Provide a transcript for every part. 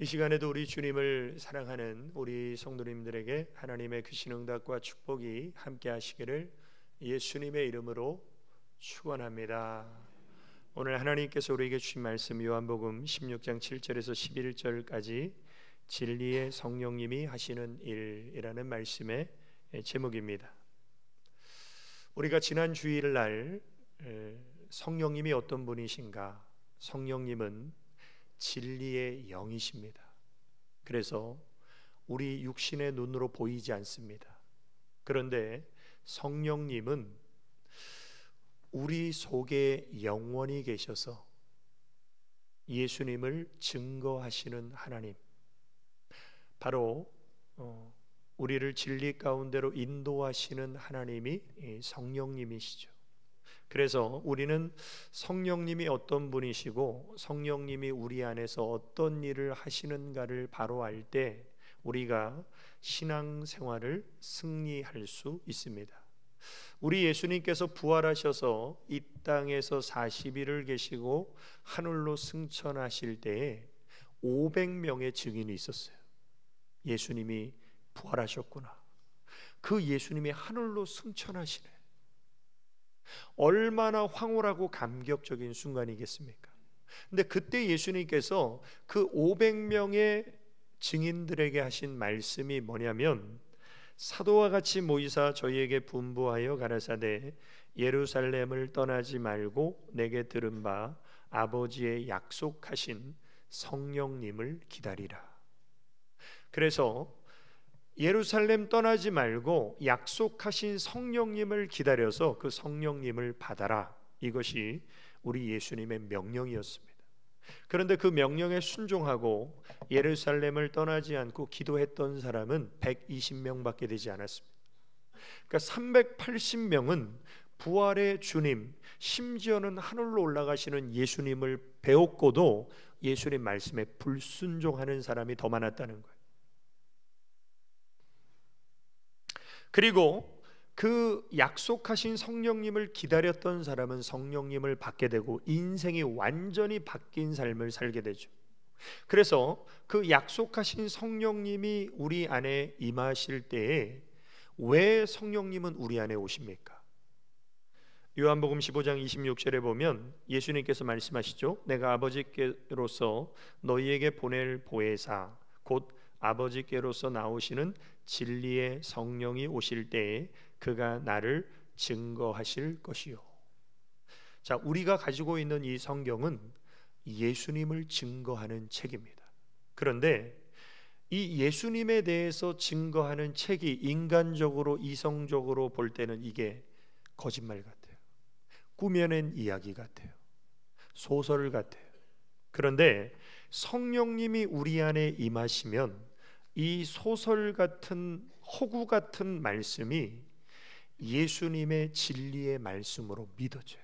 이 시간에도 우리 주님을 사랑하는 우리 성도님들에게 하나님의 크신 응답과 축복이 함께 하시기를 예수님의 이름으로 축원합니다. 오늘 하나님께서 우리에게 주신 말씀 요한복음 16장 7절에서 11절까지 진리의 성령님이 하시는 일이라는 말씀의 제목입니다. 우리가 지난 주일날 성령님이 어떤 분이신가? 성령님은 진리의 영이십니다. 그래서 우리 육신의 눈으로 보이지 않습니다. 그런데 성령님은 우리 속에 영원히 계셔서 예수님을 증거하시는 하나님, 바로 우리를 진리 가운데로 인도하시는 하나님이 성령님이시죠. 그래서 우리는 성령님이 어떤 분이시고 성령님이 우리 안에서 어떤 일을 하시는가를 바로 알 때 우리가 신앙생활을 승리할 수 있습니다. 우리 예수님께서 부활하셔서 이 땅에서 40일을 계시고 하늘로 승천하실 때에 500명의 증인이 있었어요. 예수님이 부활하셨구나. 그 예수님이 하늘로 승천하시네. 얼마나 황홀하고 감격적인 순간이겠습니까? 근데 그때 예수님께서 그 500명의 증인들에게 하신 말씀이 뭐냐면, 사도와 같이 모이사 저희에게 분부하여 가라사대 예루살렘을 떠나지 말고 내게 들은 바 아버지의 약속하신 성령님을 기다리라. 그래서 예루살렘 떠나지 말고 약속하신 성령님을 기다려서 그 성령님을 받아라. 이것이 우리 예수님의 명령이었습니다. 그런데 그 명령에 순종하고 예루살렘을 떠나지 않고 기도했던 사람은 120명밖에 되지 않았습니다. 그러니까 380명은 부활의 주님, 심지어는 하늘로 올라가시는 예수님을 배웠고도 예수님 말씀에 불순종하는 사람이 더 많았다는 거예요. 그리고 그 약속하신 성령님을 기다렸던 사람은 성령님을 받게 되고 인생이 완전히 바뀐 삶을 살게 되죠. 그래서 그 약속하신 성령님이 우리 안에 임하실 때에 왜 성령님은 우리 안에 오십니까? 요한복음 15장 26절에 보면 예수님께서 말씀하시죠. 내가 아버지께로서 너희에게 보낼 보혜사 곧 아버지께로서 나오시는 진리의 성령이 오실 때에 그가 나를 증거하실 것이요. 자, 우리가 가지고 있는 이 성경은 예수님을 증거하는 책입니다. 그런데 이 예수님에 대해서 증거하는 책이 인간적으로 이성적으로 볼 때는 이게 거짓말 같아요. 꾸며낸 이야기 같아요. 소설 같아요. 그런데 성령님이 우리 안에 임하시면 이 소설 같은 허구 같은 말씀이 예수님의 진리의 말씀으로 믿어져요.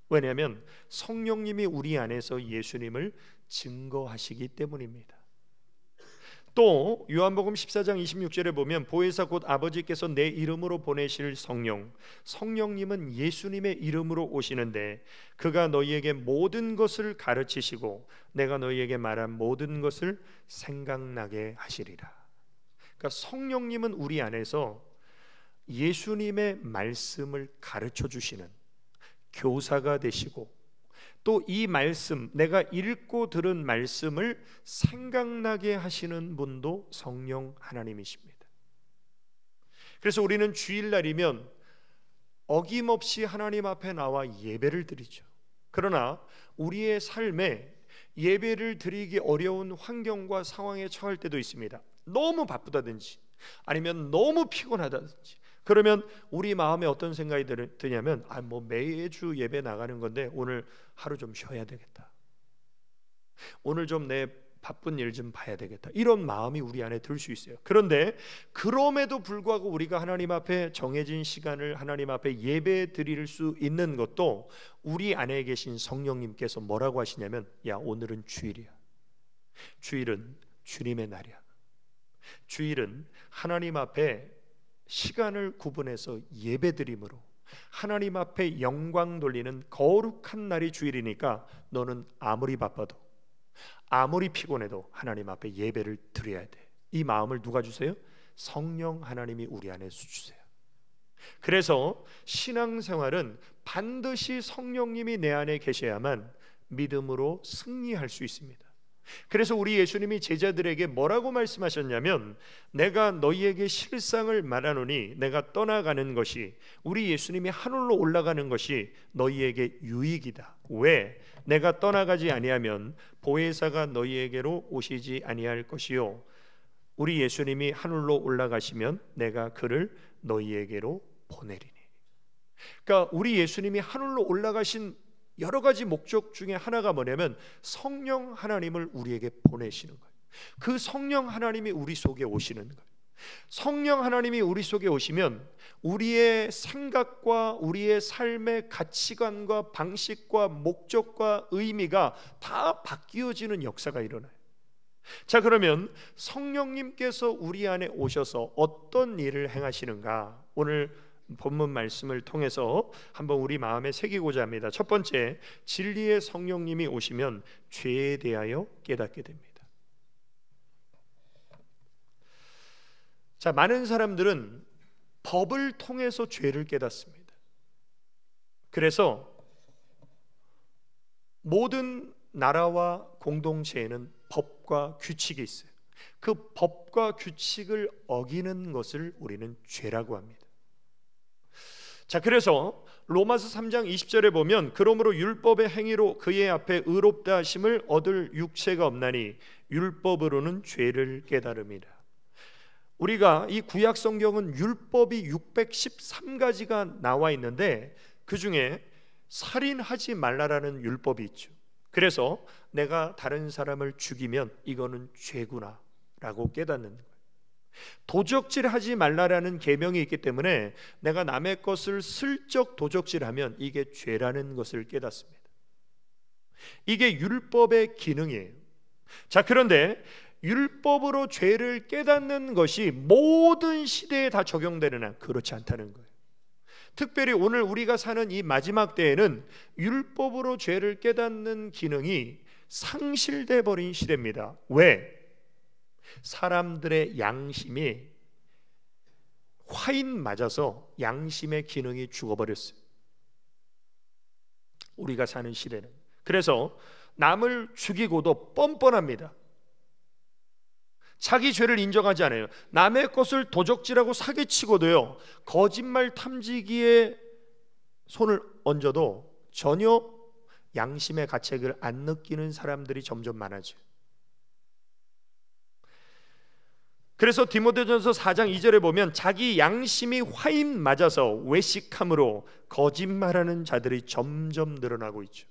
왜냐하면 성령님이 우리 안에서 예수님을 증거하시기 때문입니다. 또 요한복음 14장 26절에 보면 보혜사 곧 아버지께서 내 이름으로 보내실 성령님은 예수님의 이름으로 오시는데 그가 너희에게 모든 것을 가르치시고 내가 너희에게 말한 모든 것을 생각나게 하시리라. 그러니까 성령님은 우리 안에서 예수님의 말씀을 가르쳐 주시는 교사가 되시고 또 이 말씀, 내가 읽고 들은 말씀을 생각나게 하시는 분도 성령 하나님이십니다. 그래서 우리는 주일날이면 어김없이 하나님 앞에 나와 예배를 드리죠. 그러나 우리의 삶에 예배를 드리기 어려운 환경과 상황에 처할 때도 있습니다. 너무 바쁘다든지 아니면 너무 피곤하다든지. 그러면 우리 마음에 어떤 생각이 드냐면 매주 예배 나가는 건데 오늘 하루 좀 쉬어야 되겠다. 오늘 좀 내 바쁜 일 좀 봐야 되겠다. 이런 마음이 우리 안에 들 수 있어요. 그런데 그럼에도 불구하고 우리가 하나님 앞에 정해진 시간을 하나님 앞에 예배 드릴 수 있는 것도 우리 안에 계신 성령님께서 뭐라고 하시냐면 야, 오늘은 주일이야. 주일은 주님의 날이야. 주일은 하나님 앞에 시간을 구분해서 예배드림으로 하나님 앞에 영광 돌리는 거룩한 날이 주일이니까 너는 아무리 바빠도 아무리 피곤해도 하나님 앞에 예배를 드려야 돼. 이 마음을 누가 주세요? 성령 하나님이 우리 안에 주세요. 그래서 신앙생활은 반드시 성령님이 내 안에 계셔야만 믿음으로 승리할 수 있습니다. 그래서 우리 예수님이 제자들에게 뭐라고 말씀하셨냐면, 내가 너희에게 실상을 말하노니 내가 떠나가는 것이, 우리 예수님이 하늘로 올라가는 것이 너희에게 유익이다. 왜? 내가 떠나가지 아니하면 보혜사가 너희에게로 오시지 아니할 것이요, 우리 예수님이 하늘로 올라가시면 내가 그를 너희에게로 보내리니. 그러니까 우리 예수님이 하늘로 올라가신 여러 가지 목적 중에 하나가 뭐냐면 성령 하나님을 우리에게 보내시는 거예요. 그 성령 하나님이 우리 속에 오시는 거예요. 성령 하나님이 우리 속에 오시면 우리의 생각과 우리의 삶의 가치관과 방식과 목적과 의미가 다 바뀌어지는 역사가 일어나요. 자, 그러면 성령님께서 우리 안에 오셔서 어떤 일을 행하시는가, 오늘 본문 말씀을 통해서 한번 우리 마음에 새기고자 합니다. 첫 번째, 진리의 성령님이 오시면 죄에 대하여 깨닫게 됩니다. 자, 많은 사람들은 법을 통해서 죄를 깨닫습니다. 그래서 모든 나라와 공동체에는 법과 규칙이 있어요. 그 법과 규칙을 어기는 것을 우리는 죄라고 합니다. 자, 그래서 로마서 3장 20절에 보면, 그러므로 율법의 행위로 그의 앞에 의롭다 하심을 얻을 육체가 없나니 율법으로는 죄를 깨달음이라. 우리가 이 구약 성경은 율법이 613가지가 나와 있는데 그 중에 살인하지 말라라는 율법이 있죠. 그래서 내가 다른 사람을 죽이면 이거는 죄구나 라고 깨닫는 거예요. 도적질하지 말라라는 계명이 있기 때문에 내가 남의 것을 슬쩍 도적질하면 이게 죄라는 것을 깨닫습니다. 이게 율법의 기능이에요. 자, 그런데 율법으로 죄를 깨닫는 것이 모든 시대에 다 적용되느냐? 그렇지 않다는 거예요. 특별히 오늘 우리가 사는 이 마지막 때에는 율법으로 죄를 깨닫는 기능이 상실돼 버린 시대입니다. 왜? 사람들의 양심이 화인 맞아서 양심의 기능이 죽어버렸어요. 우리가 사는 시대는. 그래서 남을 죽이고도 뻔뻔합니다. 자기 죄를 인정하지 않아요. 남의 것을 도적질하고 사기치고도요, 거짓말 탐지기에 손을 얹어도 전혀 양심의 가책을 안 느끼는 사람들이 점점 많아져요. 그래서 디모데전서 4장 2절에 보면 자기 양심이 화인 맞아서 외식함으로 거짓말하는 자들이 점점 늘어나고 있죠.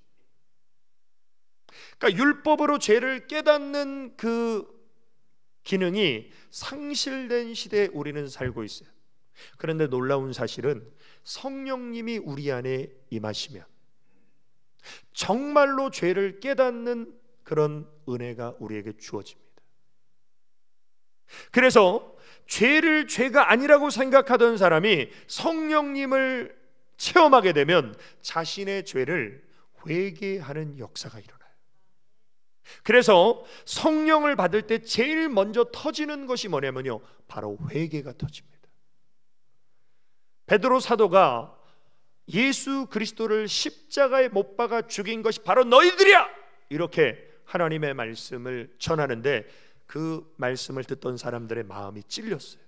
그러니까 율법으로 죄를 깨닫는 그 기능이 상실된 시대에 우리는 살고 있어요. 그런데 놀라운 사실은 성령님이 우리 안에 임하시면 정말로 죄를 깨닫는 그런 은혜가 우리에게 주어집니다. 그래서 죄를 죄가 아니라고 생각하던 사람이 성령님을 체험하게 되면 자신의 죄를 회개하는 역사가 일어나요. 그래서 성령을 받을 때 제일 먼저 터지는 것이 뭐냐면요, 바로 회개가 터집니다. 베드로 사도가 예수 그리스도를 십자가에 못 박아 죽인 것이 바로 너희들이야! 이렇게 하나님의 말씀을 전하는데 그 말씀을 듣던 사람들의 마음이 찔렸어요.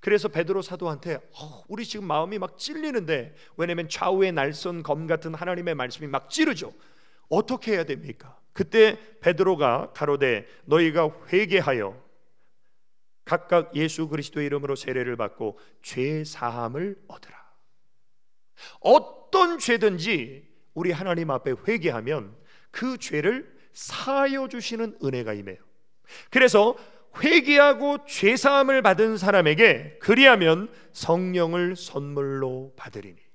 그래서 베드로 사도한테 우리 지금 마음이 막 찔리는데, 왜냐하면 좌우의 날선 검 같은 하나님의 말씀이 막 찌르죠. 어떻게 해야 됩니까? 그때 베드로가 가로되 너희가 회개하여 각각 예수 그리스도의 이름으로 세례를 받고 죄 사함을 얻으라. 어떤 죄든지 우리 하나님 앞에 회개하면 그 죄를 사하여 주시는 은혜가 임해요. 그래서 회개하고 죄 사함을 받은 사람에게 그리하면 성령을 선물로 받으리니.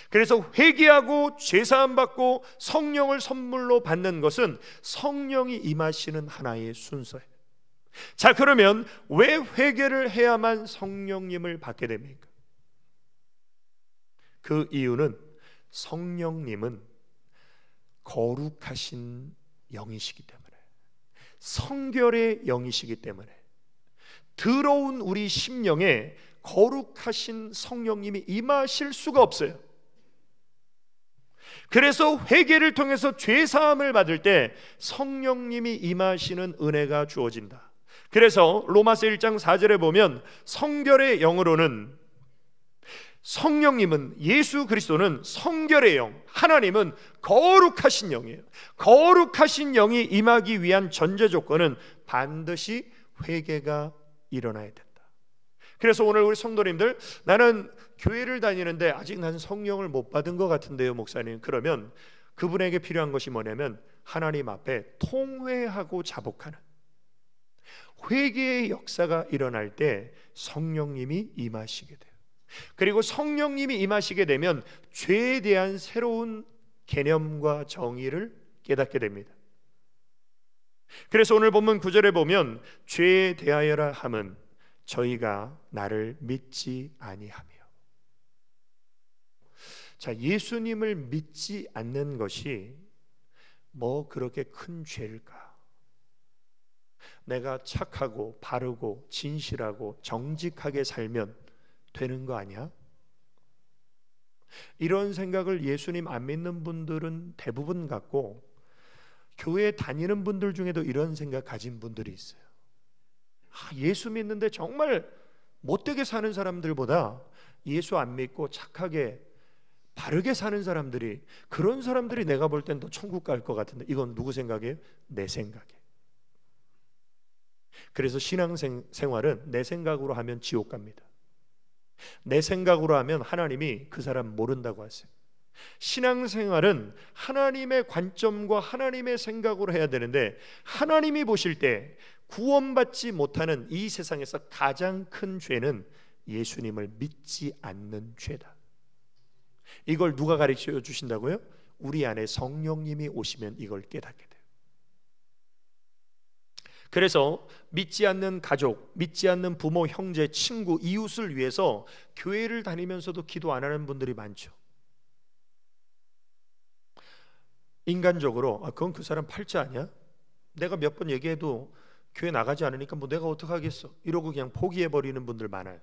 그래서 회개하고 죄 사함 받고 성령을 선물로 받는 것은 성령이 임하시는 하나의 순서예요. 자, 그러면 왜 회개를 해야만 성령님을 받게 됩니까? 그 이유는 성령님은 거룩하신 영이시기 때문에, 성결의 영이시기 때문에 더러운 우리 심령에 거룩하신 성령님이 임하실 수가 없어요. 그래서 회개를 통해서 죄사함을 받을 때 성령님이 임하시는 은혜가 주어진다. 그래서 로마서 1장 4절에 보면 성결의 영으로는, 성령님은, 예수 그리스도는 성결의 영, 하나님은 거룩하신 영이에요. 거룩하신 영이 임하기 위한 전제 조건은 반드시 회개가 일어나야 된다. 그래서 오늘 우리 성도님들, 나는 교회를 다니는데 아직 나는 성령을 못 받은 것 같은데요 목사님. 그러면 그분에게 필요한 것이 뭐냐면 하나님 앞에 통회하고 자복하는 회개의 역사가 일어날 때 성령님이 임하시게 돼요. 그리고 성령님이 임하시게 되면 죄에 대한 새로운 개념과 정의를 깨닫게 됩니다. 그래서 오늘 본문 9절에 보면 죄에 대하여라 함은 저희가 나를 믿지 아니하며. 자, 예수님을 믿지 않는 것이 뭐 그렇게 큰 죄일까? 내가 착하고 바르고 진실하고 정직하게 살면 되는 거 아니야? 이런 생각을 예수님 안 믿는 분들은 대부분 갖고, 교회 다니는 분들 중에도 이런 생각 가진 분들이 있어요. 예수 믿는데 정말 못되게 사는 사람들보다 예수 안 믿고 착하게 바르게 사는 사람들이, 그런 사람들이 내가 볼 땐 더 천국 갈 것 같은데, 이건 누구 생각이에요? 내 생각이에요. 그래서 신앙생활은 내 생각으로 하면 지옥 갑니다. 내 생각으로 하면 하나님이 그 사람 모른다고 하세요. 신앙생활은 하나님의 관점과 하나님의 생각으로 해야 되는데, 하나님이 보실 때 구원받지 못하는 이 세상에서 가장 큰 죄는 예수님을 믿지 않는 죄다. 이걸 누가 가르쳐 주신다고요? 우리 안에 성령님이 오시면 이걸 깨닫게 돼요. 그래서 믿지 않는 가족, 믿지 않는 부모, 형제, 친구, 이웃을 위해서 교회를 다니면서도 기도 안 하는 분들이 많죠. 인간적으로 그건 그 사람 팔자 아니야? 내가 몇 번 얘기해도 교회 나가지 않으니까 뭐 내가 어떡하겠어, 이러고 그냥 포기해버리는 분들 많아요.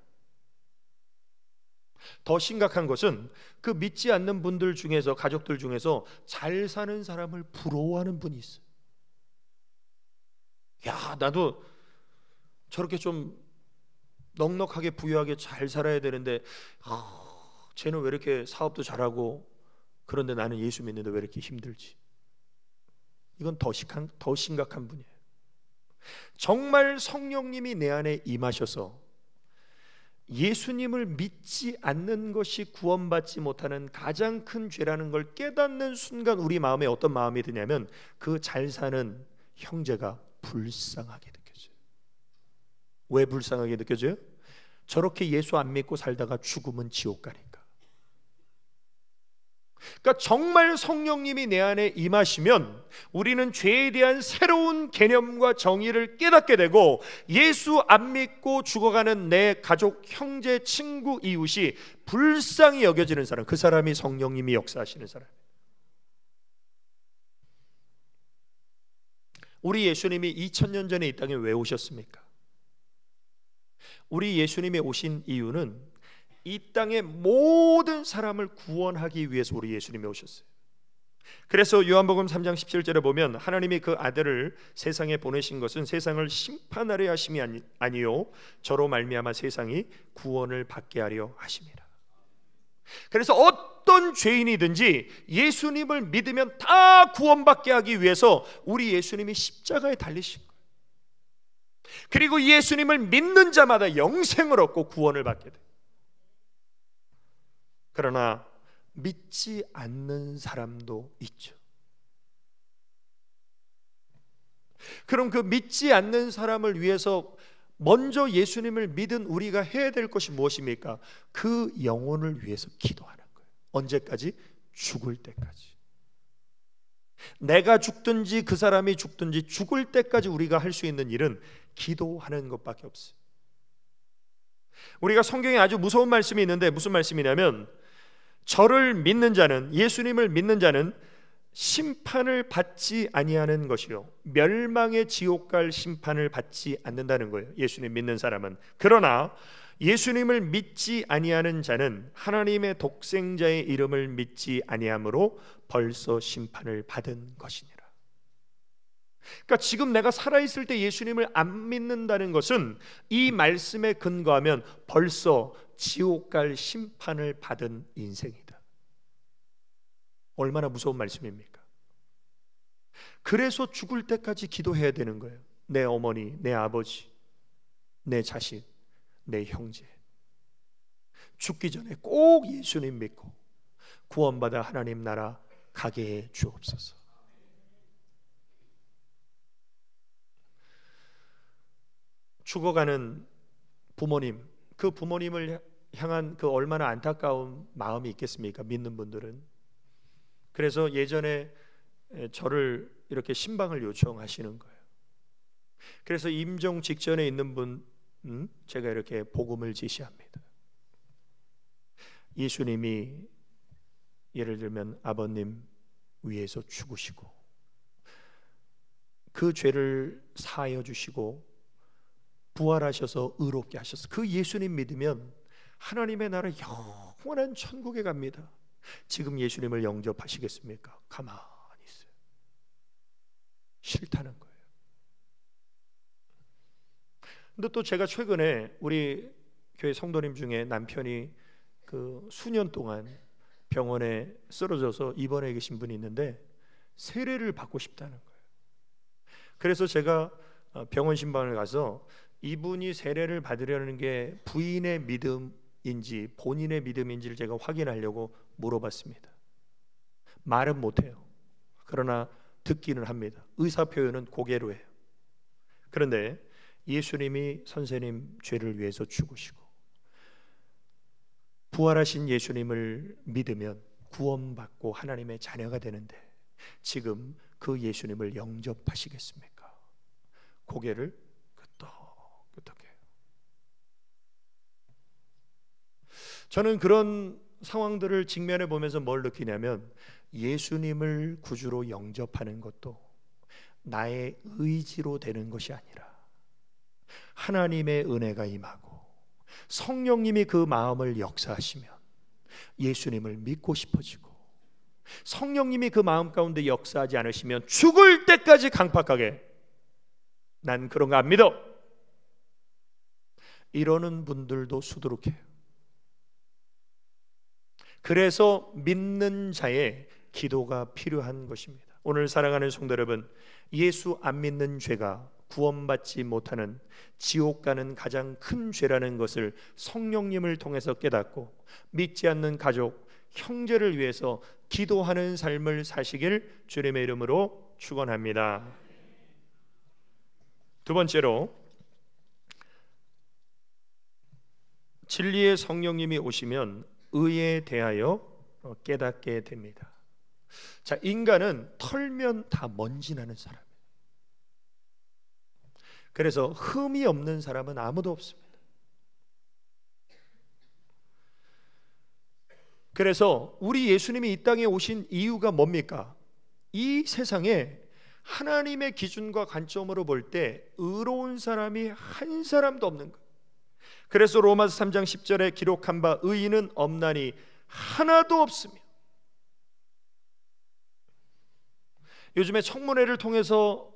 더 심각한 것은 그 믿지 않는 분들 중에서, 가족들 중에서 잘 사는 사람을 부러워하는 분이 있어요. 야, 나도 저렇게 좀 넉넉하게 부유하게 잘 살아야 되는데 쟤는 왜 이렇게 사업도 잘하고, 그런데 나는 예수 믿는데 왜 이렇게 힘들지? 이건 더 심각한 분이에요. 정말 성령님이 내 안에 임하셔서 예수님을 믿지 않는 것이 구원받지 못하는 가장 큰 죄라는 걸 깨닫는 순간 우리 마음에 어떤 마음이 드냐면 그 잘 사는 형제가 불쌍하게 느껴져요. 왜 불쌍하게 느껴져요? 저렇게 예수 안 믿고 살다가 죽으면 지옥 가니까. 그러니까 정말 성령님이 내 안에 임하시면 우리는 죄에 대한 새로운 개념과 정의를 깨닫게 되고, 예수 안 믿고 죽어가는 내 가족, 형제, 친구, 이웃이 불쌍히 여겨지는 사람, 그 사람이 성령님이 역사하시는 사람. 우리 예수님이 2000년 전에 이 땅에 왜 오셨습니까? 우리 예수님이 오신 이유는 이 땅의 모든 사람을 구원하기 위해서 우리 예수님이 오셨어요. 그래서 요한복음 3장 17절에 보면 하나님이 그 아들을 세상에 보내신 것은 세상을 심판하려 하심이 아니요 저로 말미암아 세상이 구원을 받게 하려 하심이라. 그래서 어떤 죄인이든지 예수님을 믿으면 다 구원받게 하기 위해서 우리 예수님이 십자가에 달리신 거예요. 그리고 예수님을 믿는 자마다 영생을 얻고 구원을 받게 돼요. 그러나 믿지 않는 사람도 있죠. 그럼 그 믿지 않는 사람을 위해서 먼저 예수님을 믿은 우리가 해야 될 것이 무엇입니까? 그 영혼을 위해서 기도하는 거예요. 언제까지? 죽을 때까지. 내가 죽든지 그 사람이 죽든지 죽을 때까지 우리가 할 수 있는 일은 기도하는 것밖에 없어요. 우리가 성경에 아주 무서운 말씀이 있는데 무슨 말씀이냐면, 저를 믿는 자는, 예수님을 믿는 자는 심판을 받지 아니하는 것이요 멸망의 지옥 갈 심판을 받지 않는다는 거예요. 예수님 믿는 사람은. 그러나 예수님을 믿지 아니하는 자는 하나님의 독생자의 이름을 믿지 아니함으로 벌써 심판을 받은 것이니라. 그러니까 지금 내가 살아있을 때 예수님을 안 믿는다는 것은 이 말씀에 근거하면 벌써 지옥 갈 심판을 받은 인생이다. 얼마나 무서운 말씀입니까? 그래서 죽을 때까지 기도해야 되는 거예요. 내 어머니, 내 아버지, 내 자식, 내 형제, 죽기 전에 꼭 예수님 믿고 구원받아 하나님 나라 가게 해 주옵소서. 죽어가는 부모님, 그 부모님을 향한 그 얼마나 안타까운 마음이 있겠습니까? 믿는 분들은. 그래서 예전에 저를 이렇게 신방을 요청하시는 거예요. 그래서 임종 직전에 있는 분 제가 이렇게 복음을 제시합니다. 예수님이 예를 들면 아버님 위에서 죽으시고 그 죄를 사하여 주시고 부활하셔서 의롭게 하셔서 그 예수님 믿으면 하나님의 나라 영원한 천국에 갑니다. 지금 예수님을 영접하시겠습니까? 가만히 있어요. 싫다는 거예요. 근데 또 제가 최근에 우리 교회 성도님 중에 남편이 그 수년 동안 병원에 쓰러져서 입원해 계신 분이 있는데 세례를 받고 싶다는 거예요. 그래서 제가 병원 신방을 가서 이분이 세례를 받으려는 게 부인의 믿음인지 본인의 믿음인지를 제가 확인하려고 물어봤습니다. 말은 못해요. 그러나 듣기는 합니다. 의사 표현은 고개로 해요. 그런데 예수님이 선생님 죄를 위해서 죽으시고 부활하신 예수님을 믿으면 구원받고 하나님의 자녀가 되는데 지금 그 예수님을 영접하시겠습니까? 고개를 끄덕끄덕해요. 저는 그런 상황들을 직면해 보면서 뭘 느끼냐면 예수님을 구주로 영접하는 것도 나의 의지로 되는 것이 아니라 하나님의 은혜가 임하고 성령님이 그 마음을 역사하시면 예수님을 믿고 싶어지고 성령님이 그 마음 가운데 역사하지 않으시면 죽을 때까지 강팍하게 난 그런 거 안 믿어 이러는 분들도 수두룩해요. 그래서 믿는 자의 기도가 필요한 것입니다. 오늘 사랑하는 성도 여러분, 예수 안 믿는 죄가 구원받지 못하는 지옥 가는 가장 큰 죄라는 것을 성령님을 통해서 깨닫고 믿지 않는 가족, 형제를 위해서 기도하는 삶을 사시길 주님의 이름으로 축원합니다. 두 번째로 진리의 성령님이 오시면 의에 대하여 깨닫게 됩니다. 자, 인간은 털면 다 먼지 나는 사람이에요. 그래서 흠이 없는 사람은 아무도 없습니다. 그래서 우리 예수님이 이 땅에 오신 이유가 뭡니까? 이 세상에 하나님의 기준과 관점으로 볼 때 의로운 사람이 한 사람도 없는 거예요. 그래서 로마서 3장 10절에 기록한 바 의인은 없나니 하나도 없으며. 요즘에 청문회를 통해서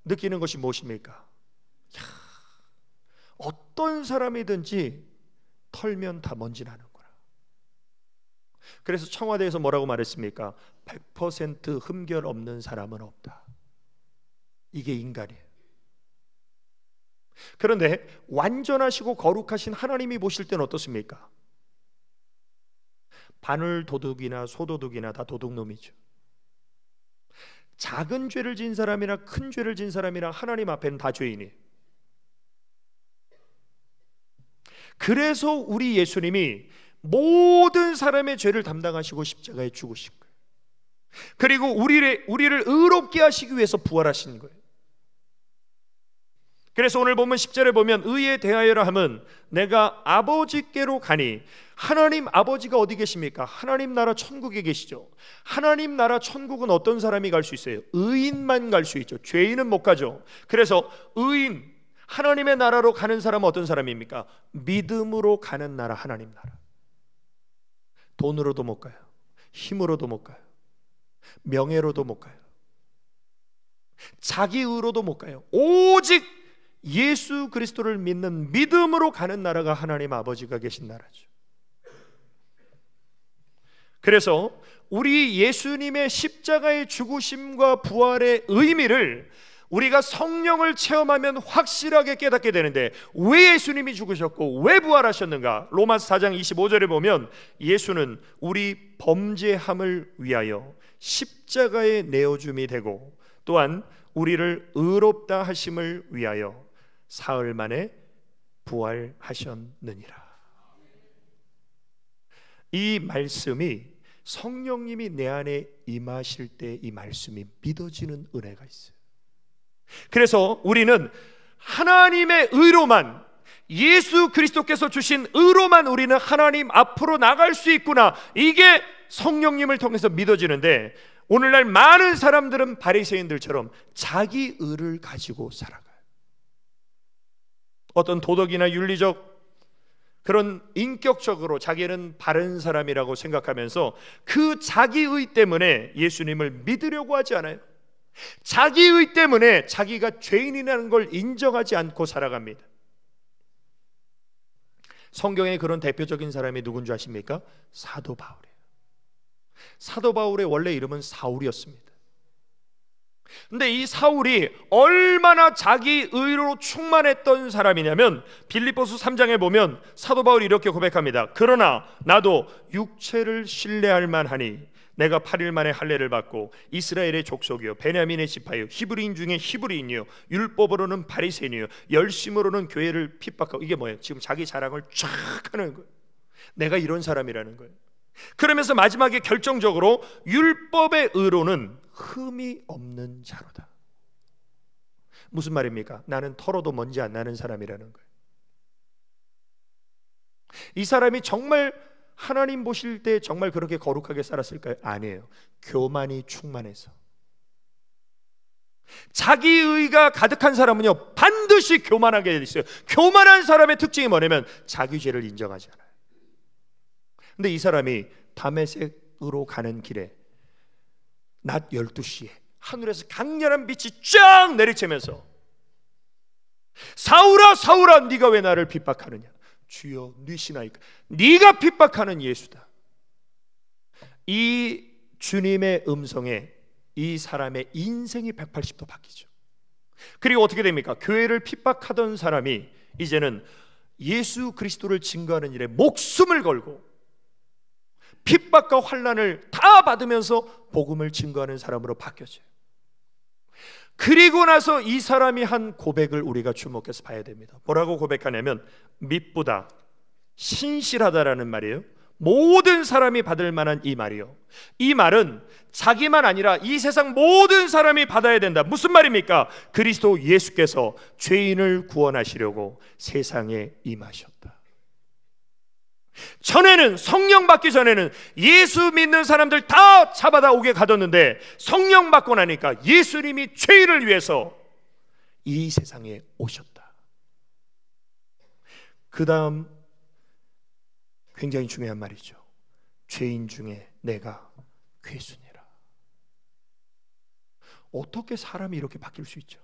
느끼는 것이 무엇입니까? 어떤 사람이든지 털면 다 먼지 나는구나. 그래서 청와대에서 뭐라고 말했습니까? 100% 흠결 없는 사람은 없다. 이게 인간이에요. 그런데 완전하시고 거룩하신 하나님이 보실 때는 어떻습니까? 바늘 도둑이나 소도둑이나 다 도둑놈이죠. 작은 죄를 지은 사람이나 큰 죄를 지은 사람이나 하나님 앞에는 다 죄인이에요. 그래서 우리 예수님이 모든 사람의 죄를 담당하시고 십자가에 죽으신 거예요. 그리고 우리를 의롭게 하시기 위해서 부활하신 거예요. 그래서 오늘 보면 10절에 보면 의에 대하여라 함은 내가 아버지께로 가니 하나님 아버지가 어디 계십니까? 하나님 나라 천국에 계시죠. 하나님 나라 천국은 어떤 사람이 갈 수 있어요? 의인만 갈 수 있죠. 죄인은 못 가죠. 그래서 의인, 하나님의 나라로 가는 사람은 어떤 사람입니까? 믿음으로 가는 나라, 하나님 나라. 돈으로도 못 가요. 힘으로도 못 가요. 명예로도 못 가요. 자기 의로도 못 가요. 오직 예수 그리스도를 믿는 믿음으로 가는 나라가 하나님 아버지가 계신 나라죠. 그래서 우리 예수님의 십자가의 죽으심과 부활의 의미를 우리가 성령을 체험하면 확실하게 깨닫게 되는데, 왜 예수님이 죽으셨고 왜 부활하셨는가? 로마서 4장 25절에 보면 예수는 우리 범죄함을 위하여 십자가에 내어줌이 되고 또한 우리를 의롭다 하심을 위하여 사흘 만에 부활하셨느니라. 이 말씀이 성령님이 내 안에 임하실 때 이 말씀이 믿어지는 은혜가 있어요. 그래서 우리는 하나님의 의로만, 예수 그리스도께서 주신 의로만 우리는 하나님 앞으로 나갈 수 있구나, 이게 성령님을 통해서 믿어지는데, 오늘날 많은 사람들은 바리새인들처럼 자기 의를 가지고 살아가요. 어떤 도덕이나 윤리적 그런 인격적으로 자기는 바른 사람이라고 생각하면서 그 자기의 때문에 예수님을 믿으려고 하지 않아요. 자기의 때문에 자기가 죄인이라는 걸 인정하지 않고 살아갑니다. 성경에 그런 대표적인 사람이 누군지 아십니까? 사도 바울이에요. 사도 바울의 원래 이름은 사울이었습니다. 근데 이 사울이 얼마나 자기 의로 충만했던 사람이냐면, 빌립보서 3장에 보면 사도 바울이 이렇게 고백합니다. 그러나 나도 육체를 신뢰할 만하니 내가 8일 만에 할례를 받고 이스라엘의 족속이요 베냐민의 지파요 히브리인 중에 히브리인이요 율법으로는 바리새인이요 열심으로는 교회를 핍박하고. 이게 뭐예요? 지금 자기 자랑을 쫙 하는 거예요. 내가 이런 사람이라는 거예요. 그러면서 마지막에 결정적으로 율법의 의로는 흠이 없는 자로다. 무슨 말입니까? 나는 털어도 먼지 안 나는 사람이라는 거예요. 이 사람이 정말 하나님 보실 때 정말 그렇게 거룩하게 살았을까요? 아니에요. 교만이 충만해서. 자기의가 가득한 사람은요 반드시 교만하게 돼 있어요. 교만한 사람의 특징이 뭐냐면 자기 죄를 인정하지 않아요. 근데 이 사람이 다메섹으로 가는 길에 낮 12시에 하늘에서 강렬한 빛이 쫙 내리치면서 사울아 사울아 네가 왜 나를 핍박하느냐? 주여 뉘시나이까? 네가 핍박하는 예수다. 이 주님의 음성에 이 사람의 인생이 180도 바뀌죠. 그리고 어떻게 됩니까? 교회를 핍박하던 사람이 이제는 예수 그리스도를 증거하는 일에 목숨을 걸고 핍박과 환난을 다 받으면서 복음을 증거하는 사람으로 바뀌어져요. 그리고 나서 이 사람이 한 고백을 우리가 주목해서 봐야 됩니다. 뭐라고 고백하냐면 미쁘다, 신실하다라는 말이에요. 모든 사람이 받을 만한 이 말이요. 이 말은 자기만 아니라 이 세상 모든 사람이 받아야 된다. 무슨 말입니까? 그리스도 예수께서 죄인을 구원하시려고 세상에 임하셨다. 전에는, 성령 받기 전에는 예수 믿는 사람들 다 잡아다 오게 가뒀는데 성령 받고 나니까 예수님이 죄인을 위해서 이 세상에 오셨다. 그 다음 굉장히 중요한 말이죠. 죄인 중에 내가 괴순이라. 어떻게 사람이 이렇게 바뀔 수 있죠?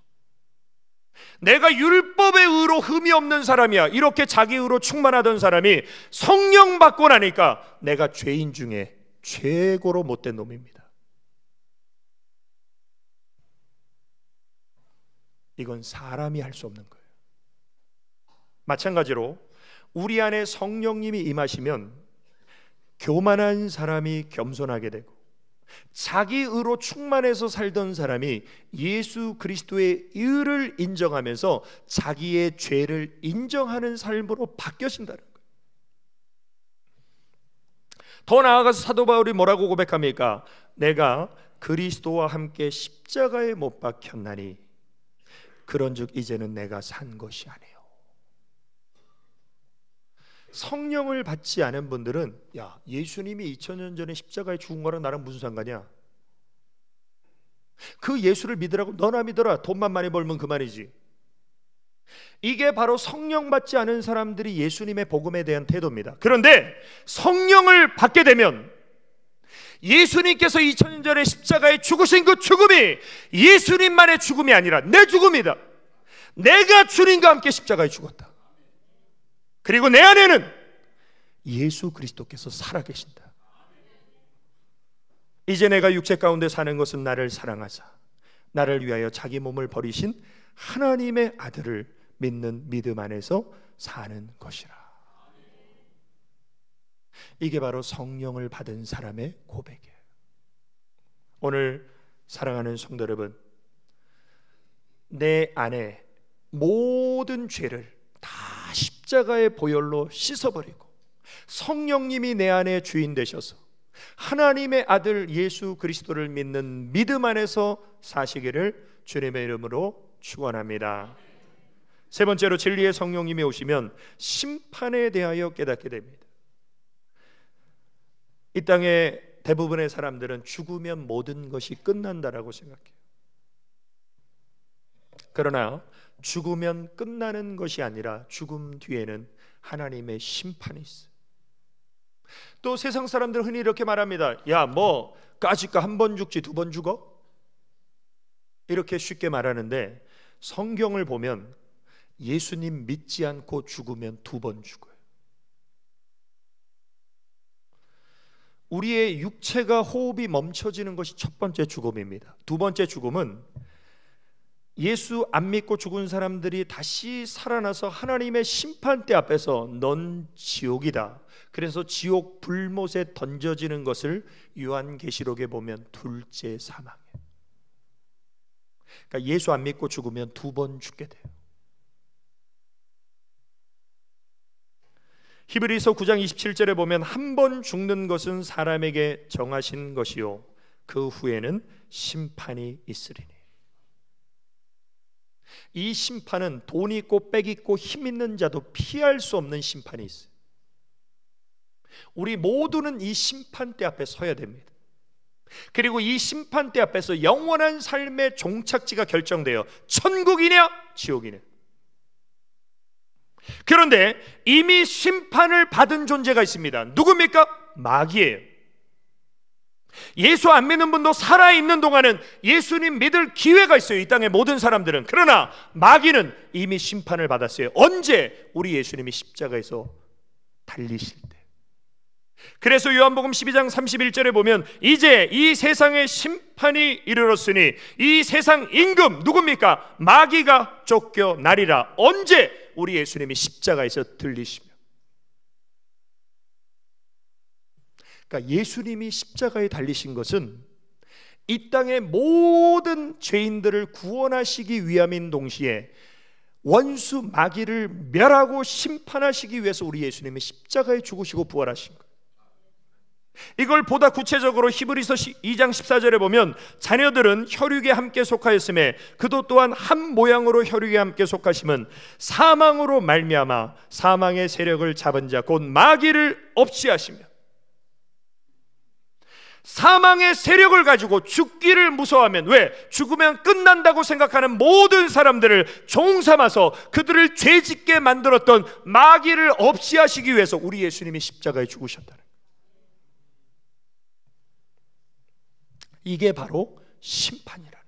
내가 율법의 의로 흠이 없는 사람이야, 이렇게 자기 의로 충만하던 사람이 성령 받고 나니까 내가 죄인 중에 최고로 못된 놈입니다. 이건 사람이 할 수 없는 거예요. 마찬가지로 우리 안에 성령님이 임하시면 교만한 사람이 겸손하게 되고 자기 의로 충만해서 살던 사람이 예수 그리스도의 의를 인정하면서 자기의 죄를 인정하는 삶으로 바뀌어진다는 거예요. 더 나아가서 사도 바울이 뭐라고 고백합니까? 내가 그리스도와 함께 십자가에 못 박혔나니 그런즉 이제는 내가 산 것이 아니에요. 성령을 받지 않은 분들은 야, 예수님이 2000년 전에 십자가에 죽은 거랑 나랑 무슨 상관이야? 그 예수를 믿으라고 너나 믿어라. 돈만 많이 벌면 그만이지. 이게 바로 성령 받지 않은 사람들이 예수님의 복음에 대한 태도입니다. 그런데 성령을 받게 되면 예수님께서 2000년 전에 십자가에 죽으신 그 죽음이 예수님만의 죽음이 아니라 내 죽음이다. 내가 주님과 함께 십자가에 죽었다. 그리고 내 안에는 예수 그리스도께서 살아계신다. 이제 내가 육체 가운데 사는 것은 나를 사랑하사 나를 위하여 자기 몸을 버리신 하나님의 아들을 믿는 믿음 안에서 사는 것이라. 이게 바로 성령을 받은 사람의 고백이에요. 오늘 사랑하는 성도 여러분, 내 안에 모든 죄를 다 십자가의 보혈로 씻어버리고 성령님이 내 안에 주인 되셔서 하나님의 아들 예수 그리스도를 믿는 믿음 안에서 사시기를 주님의 이름으로 축원합니다. 세 번째로, 진리의 성령님이 오시면 심판에 대하여 깨닫게 됩니다. 이 땅의 대부분의 사람들은 죽으면 모든 것이 끝난다라고 생각해요. 그러나 죽으면 끝나는 것이 아니라 죽음 뒤에는 하나님의 심판이 있어요. 또 세상 사람들은 흔히 이렇게 말합니다. 야, 뭐 까짓거 한 번 죽지 두 번 죽어? 이렇게 쉽게 말하는데 성경을 보면 예수님 믿지 않고 죽으면 두 번 죽어요. 우리의 육체가 호흡이 멈춰지는 것이 첫 번째 죽음입니다. 두 번째 죽음은 예수 안 믿고 죽은 사람들이 다시 살아나서 하나님의 심판대 앞에서 넌 지옥이다, 그래서 지옥 불못에 던져지는 것을 요한계시록에 보면 둘째 사망이에요. 그러니까 예수 안 믿고 죽으면 두 번 죽게 돼요. 히브리서 9장 27절에 보면 한 번 죽는 것은 사람에게 정하신 것이요 그 후에는 심판이 있으리니. 이 심판은 돈 있고 빽 있고 힘 있는 자도 피할 수 없는 심판이 있어요. 우리 모두는 이 심판대 앞에 서야 됩니다. 그리고 이 심판대 앞에서 영원한 삶의 종착지가 결정돼요. 천국이냐 지옥이냐. 그런데 이미 심판을 받은 존재가 있습니다. 누굽니까? 마귀예요. 예수 안 믿는 분도 살아있는 동안은 예수님 믿을 기회가 있어요, 이 땅의 모든 사람들은. 그러나 마귀는 이미 심판을 받았어요. 언제? 우리 예수님이 십자가에서 달리실 때. 그래서 요한복음 12장 31절에 보면 이제 이 세상의 심판이 이르렀으니 이 세상 임금 누굽니까? 마귀가 쫓겨나리라. 언제? 우리 예수님이 십자가에서 들리시며. 그러니까 예수님이 십자가에 달리신 것은 이 땅의 모든 죄인들을 구원하시기 위함인 동시에 원수 마귀를 멸하고 심판하시기 위해서 우리 예수님이 십자가에 죽으시고 부활하신 거예요. 이걸 보다 구체적으로 히브리서 2장 14절에 보면 자녀들은 혈육에 함께 속하였음에 그도 또한 한 모양으로 혈육에 함께 속하심은 사망으로 말미암아 사망의 세력을 잡은 자 곧 마귀를 없이 하시며. 사망의 세력을 가지고 죽기를 무서워하면, 왜? 죽으면 끝난다고 생각하는 모든 사람들을 종 삼아서 그들을 죄짓게 만들었던 마귀를 없이 하시기 위해서 우리 예수님이 십자가에 죽으셨다는 거예요. 이게 바로 심판이라는 거예요.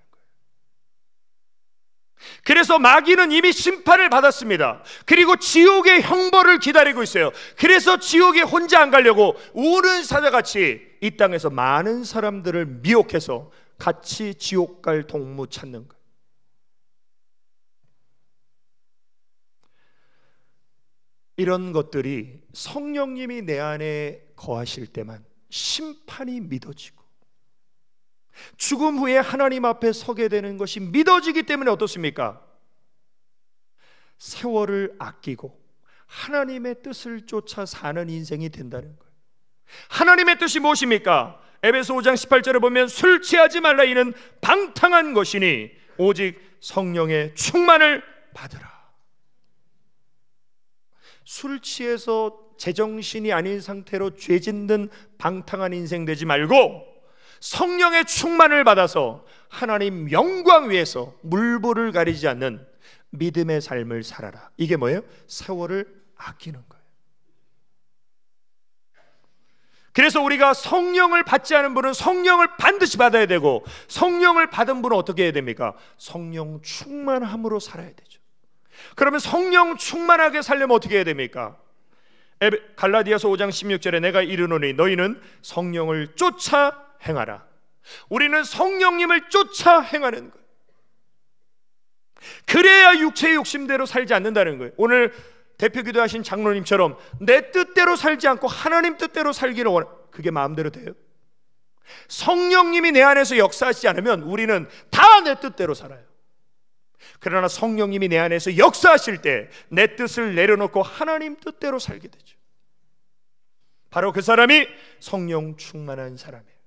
그래서 마귀는 이미 심판을 받았습니다. 그리고 지옥의 형벌을 기다리고 있어요. 그래서 지옥에 혼자 안 가려고 우는 사자같이 이 땅에서 많은 사람들을 미혹해서 같이 지옥 갈 동무 찾는 거예요. 이런 것들이 성령님이 내 안에 거하실 때만 심판이 믿어지고 죽음 후에 하나님 앞에 서게 되는 것이 믿어지기 때문에 어떻습니까? 세월을 아끼고 하나님의 뜻을 쫓아 사는 인생이 된다는 거예요. 하나님의 뜻이 무엇입니까? 에베소 5장 18절에 보면 술 취하지 말라 이는 방탕한 것이니 오직 성령의 충만을 받으라. 술 취해서 제정신이 아닌 상태로 죄 짓는 방탕한 인생 되지 말고 성령의 충만을 받아서 하나님 영광 위에서 물보를 가리지 않는 믿음의 삶을 살아라. 이게 뭐예요? 세월을 아끼는 거예요. 그래서 우리가 성령을 받지 않은 분은 성령을 반드시 받아야 되고, 성령을 받은 분은 어떻게 해야 됩니까? 성령 충만함으로 살아야 되죠. 그러면 성령 충만하게 살려면 어떻게 해야 됩니까? 갈라디아서 5장 16절에 내가 이르노니 너희는 성령을 쫓아 행하라. 우리는 성령님을 쫓아 행하는 거예요. 그래야 육체의 욕심대로 살지 않는다는 거예요. 오늘 대표 기도하신 장로님처럼 내 뜻대로 살지 않고 하나님 뜻대로 살기를 원해. 그게 마음대로 돼요? 성령님이 내 안에서 역사하시지 않으면 우리는 다 내 뜻대로 살아요. 그러나 성령님이 내 안에서 역사하실 때 내 뜻을 내려놓고 하나님 뜻대로 살게 되죠. 바로 그 사람이 성령 충만한 사람이에요.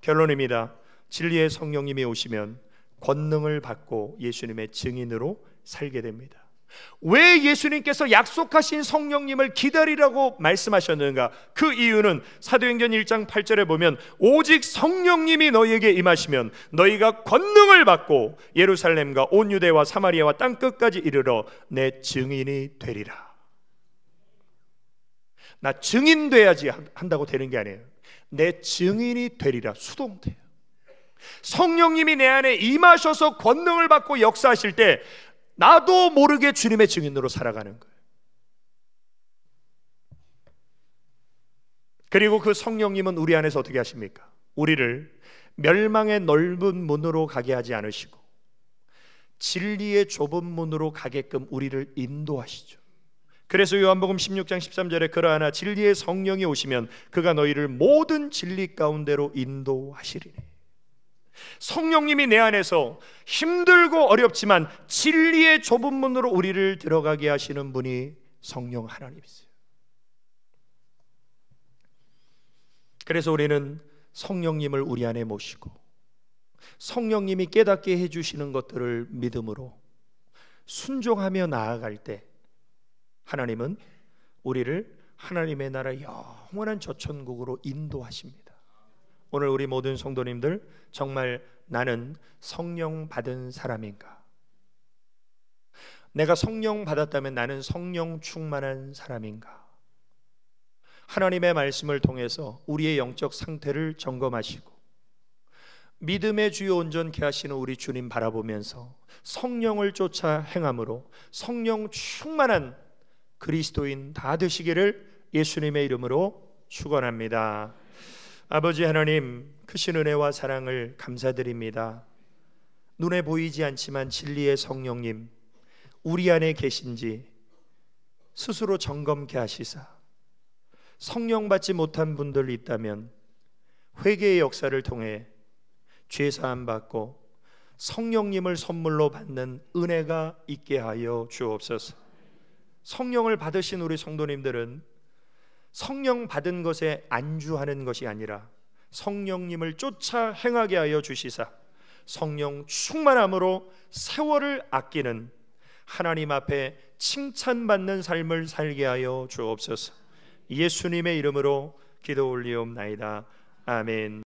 결론입니다. 진리의 성령님이 오시면 권능을 받고 예수님의 증인으로 살게 됩니다. 왜 예수님께서 약속하신 성령님을 기다리라고 말씀하셨는가? 그 이유는 사도행전 1장 8절에 보면 오직 성령님이 너희에게 임하시면 너희가 권능을 받고 예루살렘과 온 유대와 사마리아와 땅끝까지 이르러 내 증인이 되리라. 나 증인 돼야지 한다고 되는 게 아니에요. 내 증인이 되리라. 수동태예요. 성령님이 내 안에 임하셔서 권능을 받고 역사하실 때 나도 모르게 주님의 증인으로 살아가는 거예요. 그리고 그 성령님은 우리 안에서 어떻게 하십니까? 우리를 멸망의 넓은 문으로 가게 하지 않으시고 진리의 좁은 문으로 가게끔 우리를 인도하시죠. 그래서 요한복음 16장 13절에 그러하나 진리의 성령이 오시면 그가 너희를 모든 진리 가운데로 인도하시리니. 성령님이 내 안에서 힘들고 어렵지만 진리의 좁은 문으로 우리를 들어가게 하시는 분이 성령 하나님이세요. 그래서 우리는 성령님을 우리 안에 모시고 성령님이 깨닫게 해주시는 것들을 믿음으로 순종하며 나아갈 때 하나님은 우리를 하나님의 나라 영원한 저천국으로 인도하십니다. 오늘 우리 모든 성도님들, 정말 나는 성령 받은 사람인가? 내가 성령 받았다면 나는 성령 충만한 사람인가? 하나님의 말씀을 통해서 우리의 영적 상태를 점검하시고 믿음의 주요 온전케 하시는 우리 주님 바라보면서 성령을 쫓아 행함으로 성령 충만한 그리스도인 다 되시기를 예수님의 이름으로 축원합니다. 아버지 하나님, 크신 은혜와 사랑을 감사드립니다. 눈에 보이지 않지만 진리의 성령님 우리 안에 계신지 스스로 점검케 하시사 성령 받지 못한 분들 있다면 회개의 역사를 통해 죄사함 받고 성령님을 선물로 받는 은혜가 있게 하여 주옵소서. 성령을 받으신 우리 성도님들은 성령 받은 것에 안주하는 것이 아니라 성령님을 쫓아 행하게 하여 주시사 성령 충만함으로 세월을 아끼는 하나님 앞에 칭찬받는 삶을 살게 하여 주옵소서. 예수님의 이름으로 기도 올리옵나이다. 아멘.